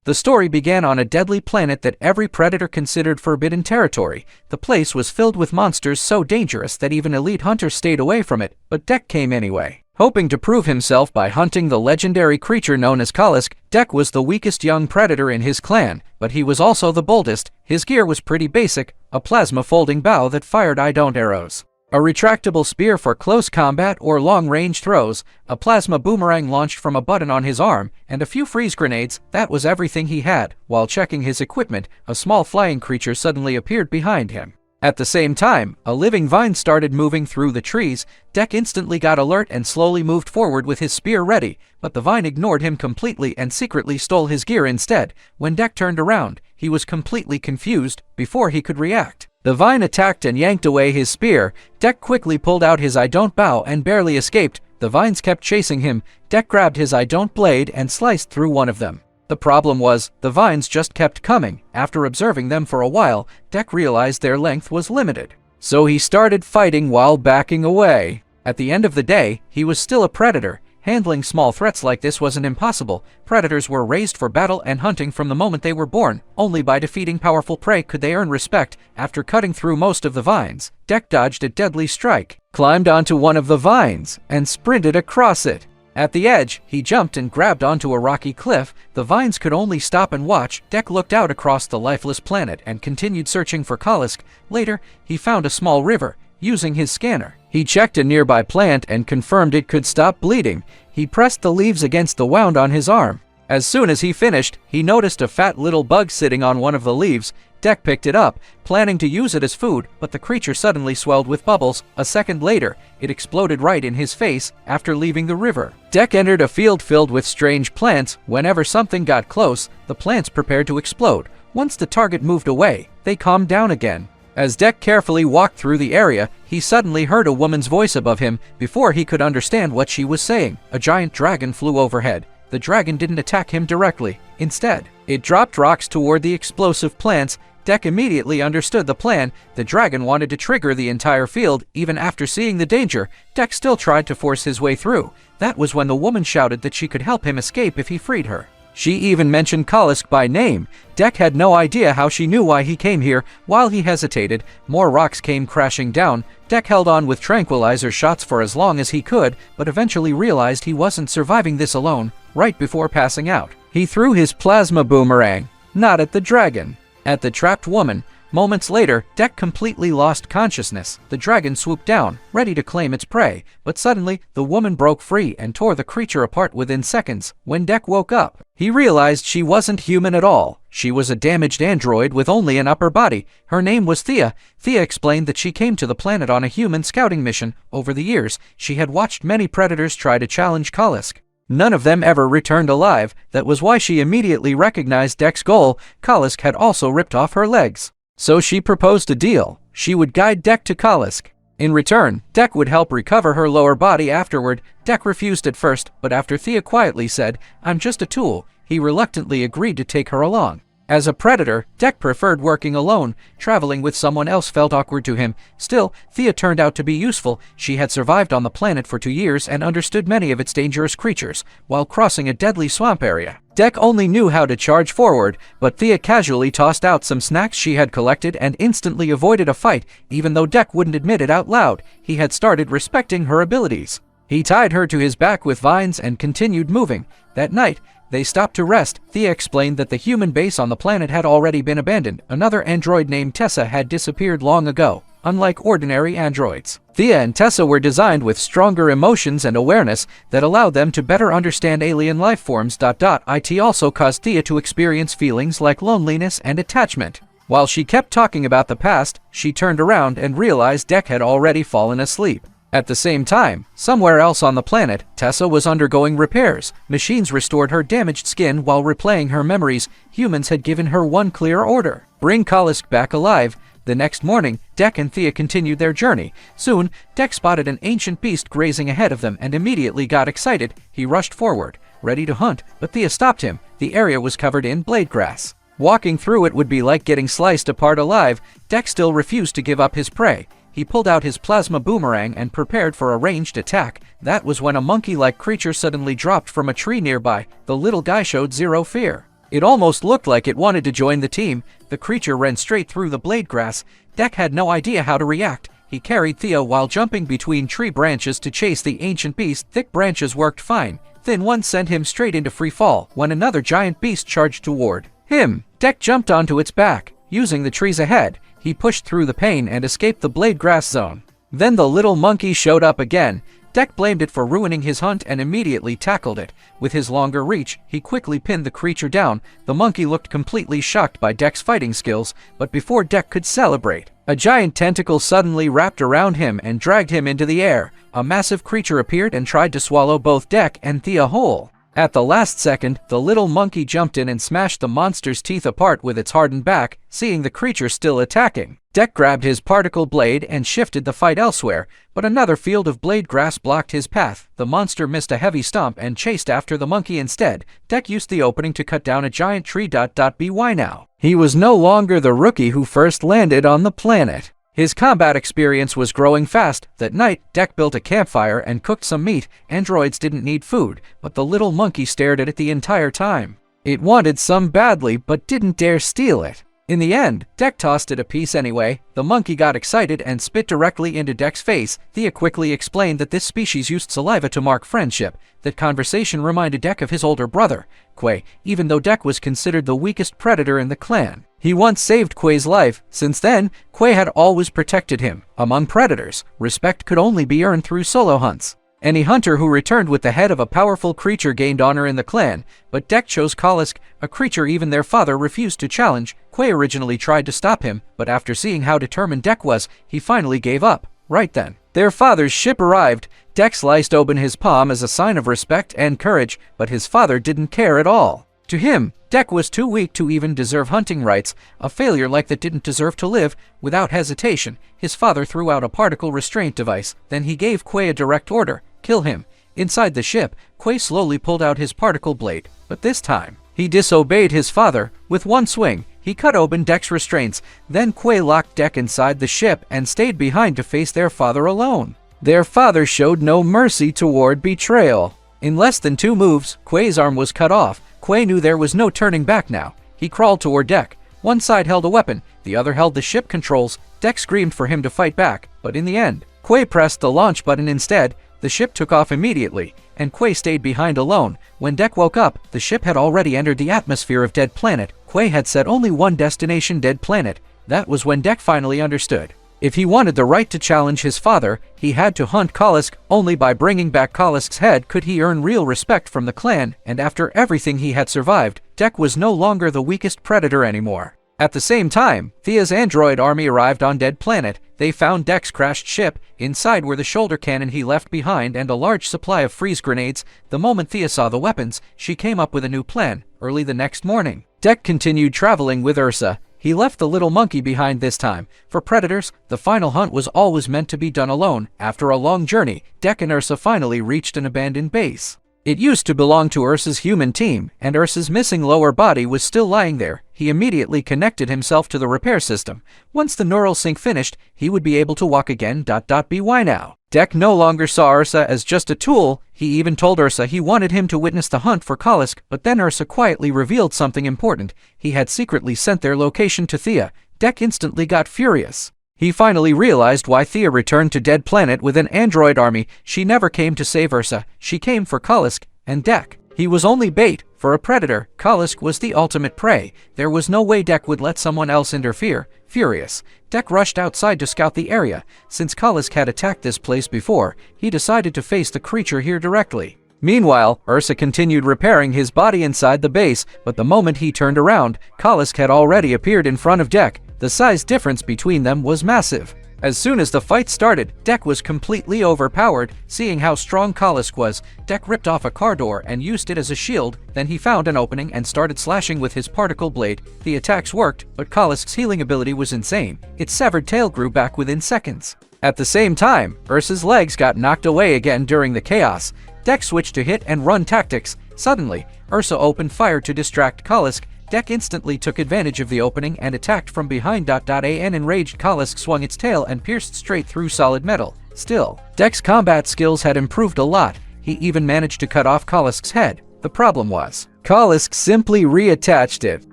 The story began on a deadly planet that every predator considered forbidden territory. The place was filled with monsters so dangerous that even elite hunters stayed away from it, but Dek came anyway. Hoping to prove himself by hunting the legendary creature known as Kalisk, Dek was the weakest young predator in his clan, but he was also the boldest. His gear was pretty basic, a plasma folding bow that fired eye-don't arrows, a retractable spear for close combat or long-range throws, a plasma boomerang launched from a button on his arm, and a few freeze grenades. That was everything he had. While checking his equipment, a small flying creature suddenly appeared behind him. At the same time, a living vine started moving through the trees. Dek instantly got alert and slowly moved forward with his spear ready, but the vine ignored him completely and secretly stole his gear instead. When Dek turned around, he was completely confused. Before he could react, the vine attacked and yanked away his spear. Dek quickly pulled out his I don't bow and barely escaped. The vines kept chasing him. Dek grabbed his I don't blade and sliced through one of them. The problem was, the vines just kept coming. After observing them for a while, Dek realized their length was limited. So he started fighting while backing away. At the end of the day, he was still a predator. Handling small threats like this wasn't impossible. Predators were raised for battle and hunting from the moment they were born. Only by defeating powerful prey could they earn respect. After cutting through most of the vines, Dek dodged a deadly strike, climbed onto one of the vines, and sprinted across it. At the edge, he jumped and grabbed onto a rocky cliff. The vines could only stop and watch. Dek looked out across the lifeless planet and continued searching for Kalisk. Later, he found a small river. Using his scanner, he checked a nearby plant and confirmed it could stop bleeding. He pressed the leaves against the wound on his arm. As soon as he finished, he noticed a fat little bug sitting on one of the leaves. Dek picked it up, planning to use it as food, but the creature suddenly swelled with bubbles. A second later, it exploded right in his face. After leaving the river, Dek entered a field filled with strange plants. Whenever something got close, the plants prepared to explode. Once the target moved away, they calmed down again. As Dek carefully walked through the area, he suddenly heard a woman's voice above him. Before he could understand what she was saying, a giant dragon flew overhead. The dragon didn't attack him directly. Instead, it dropped rocks toward the explosive plants. Dek immediately understood the plan. The dragon wanted to trigger the entire field. Even after seeing the danger, Dek still tried to force his way through. That was when the woman shouted that she could help him escape if he freed her. She even mentioned Kalisk by name. Dek had no idea how she knew why he came here. While he hesitated, more rocks came crashing down. Dek held on with tranquilizer shots for as long as he could, but eventually realized he wasn't surviving this alone. Right before passing out, he threw his plasma boomerang, not at the dragon, at the trapped woman. Moments later, Dek completely lost consciousness. The dragon swooped down, ready to claim its prey, but suddenly, the woman broke free and tore the creature apart within seconds. When Dek woke up, he realized she wasn't human at all. She was a damaged android with only an upper body. Her name was Thea. Thea explained that she came to the planet on a human scouting mission. Over the years, she had watched many predators try to challenge Kalisk. None of them ever returned alive. That was why she immediately recognized Dek's goal. Kalisk had also ripped off her legs. So she proposed a deal. She would guide Dek to Kalisk. In return, Dek would help recover her lower body afterward. Dek refused at first, but after Thea quietly said, "I'm just a tool," he reluctantly agreed to take her along. As a predator, Dek preferred working alone. Traveling with someone else felt awkward to him. Still, Thea turned out to be useful. She had survived on the planet for 2 years and understood many of its dangerous creatures. While crossing a deadly swamp area, Dek only knew how to charge forward, but Thea casually tossed out some snacks she had collected and instantly avoided a fight. Even though Dek wouldn't admit it out loud, he had started respecting her abilities. He tied her to his back with vines and continued moving. That night, they stopped to rest. Thea explained that the human base on the planet had already been abandoned. Another android named Tessa had disappeared long ago. Unlike ordinary androids, Thea and Tessa were designed with stronger emotions and awareness that allowed them to better understand alien life forms. It also caused Thea to experience feelings like loneliness and attachment. While she kept talking about the past, she turned around and realized Dek had already fallen asleep. At the same time, somewhere else on the planet, Tessa was undergoing repairs. Machines restored her damaged skin while replaying her memories. Humans had given her one clear order: bring Kalisk back alive. The next morning, Dek and Thea continued their journey. Soon, Dek spotted an ancient beast grazing ahead of them and immediately got excited. He rushed forward, ready to hunt, but Thea stopped him. The area was covered in blade grass. Walking through it would be like getting sliced apart alive. Dek still refused to give up his prey. He pulled out his plasma boomerang and prepared for a ranged attack. That was when a monkey-like creature suddenly dropped from a tree nearby. The little guy showed zero fear. It almost looked like it wanted to join the team. The creature ran straight through the blade grass. Deck had no idea how to react. He carried Thea while jumping between tree branches to chase the ancient beast. Thick branches worked fine. Thin ones sent him straight into free fall when another giant beast charged toward him. Deck jumped onto its back. Using the trees ahead, he pushed through the pain and escaped the blade grass zone. Then the little monkey showed up again. Deck blamed it for ruining his hunt and immediately tackled it. With his longer reach, he quickly pinned the creature down. The monkey looked completely shocked by Deck's fighting skills, but before Deck could celebrate, a giant tentacle suddenly wrapped around him and dragged him into the air. A massive creature appeared and tried to swallow both Deck and Thea whole. At the last second, the little monkey jumped in and smashed the monster's teeth apart with its hardened back, seeing the creature still attacking. Deck grabbed his particle blade and shifted the fight elsewhere, but another field of blade grass blocked his path. The monster missed a heavy stomp and chased after the monkey instead. Deck used the opening to cut down a giant tree. By now, he was no longer the rookie who first landed on the planet. His combat experience was growing fast. That night, Deck built a campfire and cooked some meat. Androids didn't need food, but the little monkey stared at it the entire time. It wanted some badly, but didn't dare steal it. In the end, Deck tossed it a piece anyway. The monkey got excited and spit directly into Deck's face. Thea quickly explained that this species used saliva to mark friendship. That conversation reminded Deck of his older brother, Quay, even though Deck was considered the weakest predator in the clan. He once saved Quay's life. Since then, Quay had always protected him. Among predators, respect could only be earned through solo hunts. Any hunter who returned with the head of a powerful creature gained honor in the clan, but Deck chose Kalisk, a creature even their father refused to challenge. Quay originally tried to stop him, but after seeing how determined Deck was, he finally gave up. Right then, their father's ship arrived. Deck sliced open his palm as a sign of respect and courage, but his father didn't care at all. To him, Deck was too weak to even deserve hunting rights. A failure like that didn't deserve to live. Without hesitation, his father threw out a particle restraint device. Then he gave Quay a direct order: kill him. Inside the ship, Quay slowly pulled out his particle blade, but this time, he disobeyed his father. With one swing, he cut open Deck's restraints. Then Quay locked Deck inside the ship and stayed behind to face their father alone. Their father showed no mercy toward betrayal. In less than 2 moves, Quay's arm was cut off. Quay knew there was no turning back now. He crawled toward Deck. One side held a weapon, the other held the ship controls. Deck screamed for him to fight back, but in the end, Quay pressed the launch button instead. The ship took off immediately, and Quay stayed behind alone. When Deck woke up, the ship had already entered the atmosphere of Dead Planet. Quay had set only one destination: Dead Planet. That was when Deck finally understood. If he wanted the right to challenge his father, he had to hunt Kalisk. Only by bringing back Kalisk's head could he earn real respect from the clan, and after everything he had survived, Deck was no longer the weakest predator anymore. At the same time, Thea's android army arrived on Dead Planet. They found Deck's crashed ship. Inside were the shoulder cannon he left behind and a large supply of freeze grenades. The moment Thea saw the weapons, she came up with a new plan. Early the next morning, Deck continued traveling with Ursa. He left the little monkey behind this time. For predators, the final hunt was always meant to be done alone. After a long journey, Deck and Ursa finally reached an abandoned base. It used to belong to Ursa's human team, and Ursa's missing lower body was still lying there. He immediately connected himself to the repair system. Once the neural sync finished, he would be able to walk again. By now, Deck no longer saw Ursa as just a tool. He even told Ursa he wanted him to witness the hunt for Kalisk, but then Ursa quietly revealed something important. He had secretly sent their location to Thea. Deck instantly got furious. He finally realized why Thea returned to Dead Planet with an android army. She never came to save Ursa. She came for Kalisk and Deck. He was only bait. For a predator, Kalisk was the ultimate prey. There was no way Deck would let someone else interfere. Furious, Deck rushed outside to scout the area. Since Kalisk had attacked this place before, he decided to face the creature here directly. Meanwhile, Ursa continued repairing his body inside the base, but the moment he turned around, Kalisk had already appeared in front of Deck. The size difference between them was massive. As soon as the fight started, Deck was completely overpowered. Seeing how strong Kalisk was, Deck ripped off a car door and used it as a shield. Then he found an opening and started slashing with his particle blade. The attacks worked, but Kalisk's healing ability was insane. Its severed tail grew back within seconds. At the same time, Ursa's legs got knocked away again during the chaos. Deck switched to hit and run tactics. Suddenly, Ursa opened fire to distract Kalisk. Deck instantly took advantage of the opening and attacked from behind. An enraged Kalisk swung its tail and pierced straight through solid metal. Still, Deck's combat skills had improved a lot. He even managed to cut off Kalisk's head. The problem was, Kalisk simply reattached it.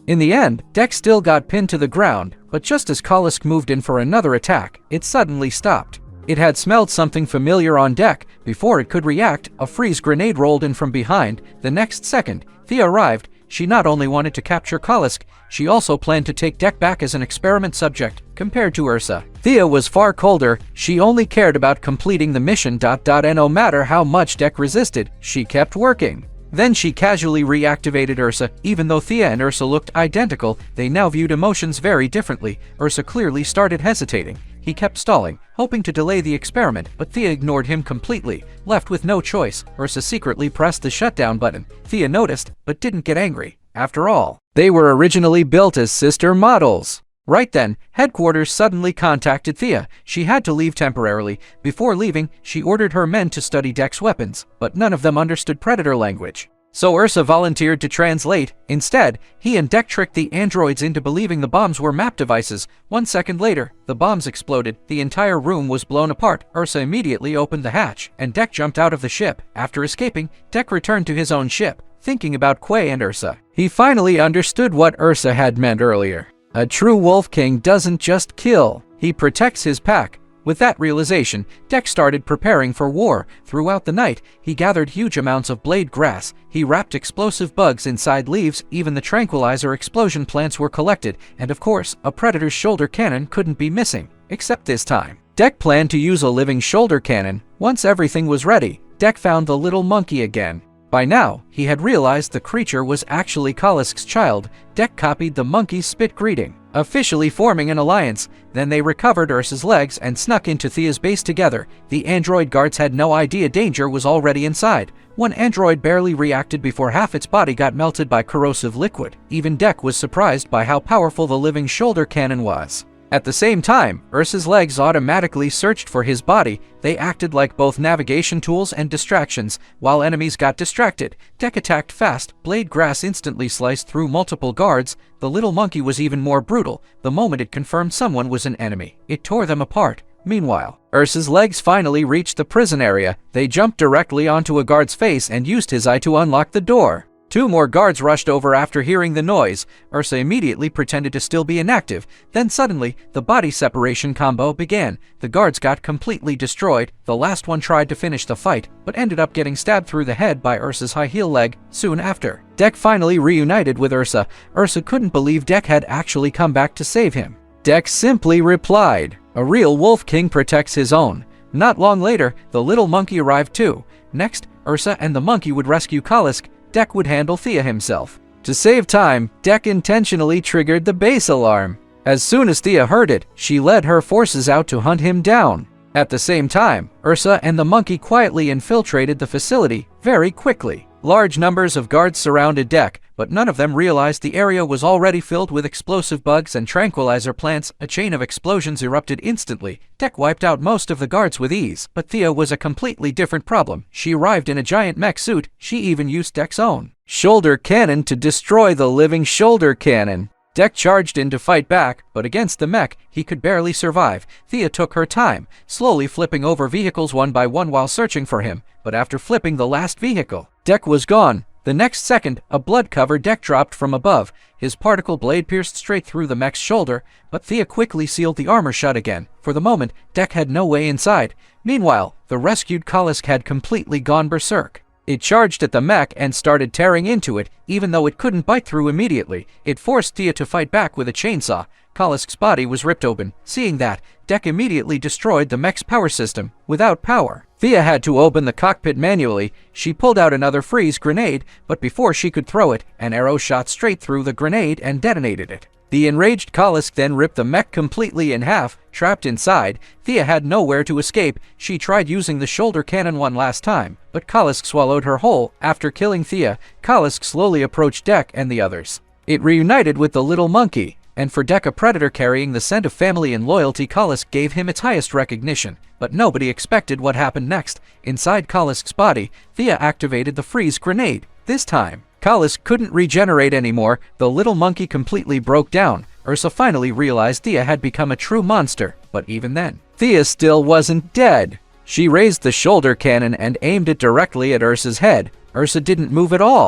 In the end, Dek still got pinned to the ground, but just as Kalisk moved in for another attack, it suddenly stopped. It had smelled something familiar on Dek. Before it could react, a freeze grenade rolled in from behind. The next second, Thea arrived. She not only wanted to capture Kalisk, she also planned to take Dek back as an experiment subject. Compared to Ursa, Thea was far colder. She only cared about completing the mission. And no matter how much Dek resisted, she kept working. Then she casually reactivated Ursa. Even though Thea and Ursa looked identical, they now viewed emotions very differently. Ursa clearly started hesitating. He kept stalling, hoping to delay the experiment, but Thea ignored him completely. Left with no choice, Ursa secretly pressed the shutdown button. Thea noticed, but didn't get angry. After all, they were originally built as sister models. Right then, headquarters suddenly contacted Thea. She had to leave temporarily. Before leaving, she ordered her men to study Dek's weapons, but none of them understood Predator language. So Ursa volunteered to translate. Instead, he and Dek tricked the androids into believing the bombs were map devices. 1 second later, the bombs exploded. The entire room was blown apart. Ursa immediately opened the hatch, and Dek jumped out of the ship. After escaping, Dek returned to his own ship, thinking about Quay and Ursa. He finally understood what Ursa had meant earlier. A true Wolf King doesn't just kill, he protects his pack. With that realization, Dek started preparing for war. Throughout the night, he gathered huge amounts of blade grass. He wrapped explosive bugs inside leaves. Even the tranquilizer explosion plants were collected, and of course, a Predator's shoulder cannon couldn't be missing. Except this time, Dek planned to use a living shoulder cannon. Once everything was ready, Dek found the little monkey again. By now, he had realized the creature was actually Kalisk's child. Dek copied the monkey's spit greeting, officially forming an alliance. Then they recovered Ursa's legs and snuck into Thea's base together. The android guards had no idea danger was already inside. One android barely reacted before half its body got melted by corrosive liquid. Even Dek was surprised by how powerful the living shoulder cannon was. At the same time, Ursa's legs automatically searched for his body. They acted like both navigation tools and distractions. While enemies got distracted, Dek attacked fast. Blade grass instantly sliced through multiple guards. The little monkey was even more brutal. The moment it confirmed someone was an enemy, it tore them apart. Meanwhile, Ursa's legs finally reached the prison area. They jumped directly onto a guard's face and used his eye to unlock the door. 2 more guards rushed over after hearing the noise. Ursa immediately pretended to still be inactive. Then suddenly, the body separation combo began. The guards got completely destroyed. The last one tried to finish the fight, but ended up getting stabbed through the head by Ursa's high heel leg. Soon after, Dek finally reunited with Ursa. Ursa couldn't believe Dek had actually come back to save him. Dek simply replied, "A real Wolf King protects his own." Not long later, the little monkey arrived too. Next, Ursa and the monkey would rescue Kalisk. Dek would handle Thea himself. To save time, Dek intentionally triggered the base alarm. As soon as Thea heard it, she led her forces out to hunt him down. At the same time, Ursa and the monkey quietly infiltrated the facility very quickly. Large numbers of guards surrounded Dek, but none of them realized the area was already filled with explosive bugs and tranquilizer plants. A chain of explosions erupted instantly. Dek wiped out most of the guards with ease, but Thea was a completely different problem. She arrived in a giant mech suit. She even used Dek's own shoulder cannon to destroy the living shoulder cannon. Dek charged in to fight back, but against the mech, he could barely survive. Thea took her time, slowly flipping over vehicles one by one while searching for him, but after flipping the last vehicle, Dek was gone. The next second, a blood-covered Dek dropped from above. His particle blade pierced straight through the mech's shoulder, but Thea quickly sealed the armor shut again. For the moment, Dek had no way inside. Meanwhile, the rescued Kalisk had completely gone berserk. It charged at the mech and started tearing into it. Even though it couldn't bite through immediately, it forced Thea to fight back with a chainsaw. Kalisk's body was ripped open. Seeing that, Dek immediately destroyed the mech's power system. Without power, Thea had to open the cockpit manually. She pulled out another freeze grenade, but before she could throw it, an arrow shot straight through the grenade and detonated it. The enraged Kalisk then ripped the mech completely in half. Trapped inside, Thea had nowhere to escape. She tried using the shoulder cannon one last time, but Kalisk swallowed her whole. After killing Thea, Kalisk slowly approached Dek and the others. It reunited with the little monkey, and for Dek, a predator carrying the scent of family and loyalty, Kalisk gave him its highest recognition. But nobody expected what happened next. Inside Kalisk's body, Thea activated the freeze grenade. This time, Kalisk couldn't regenerate anymore. The little monkey completely broke down. Ursa finally realized Thea had become a true monster, but even then, Thea still wasn't dead. She raised the shoulder cannon and aimed it directly at Ursa's head. Ursa didn't move at all.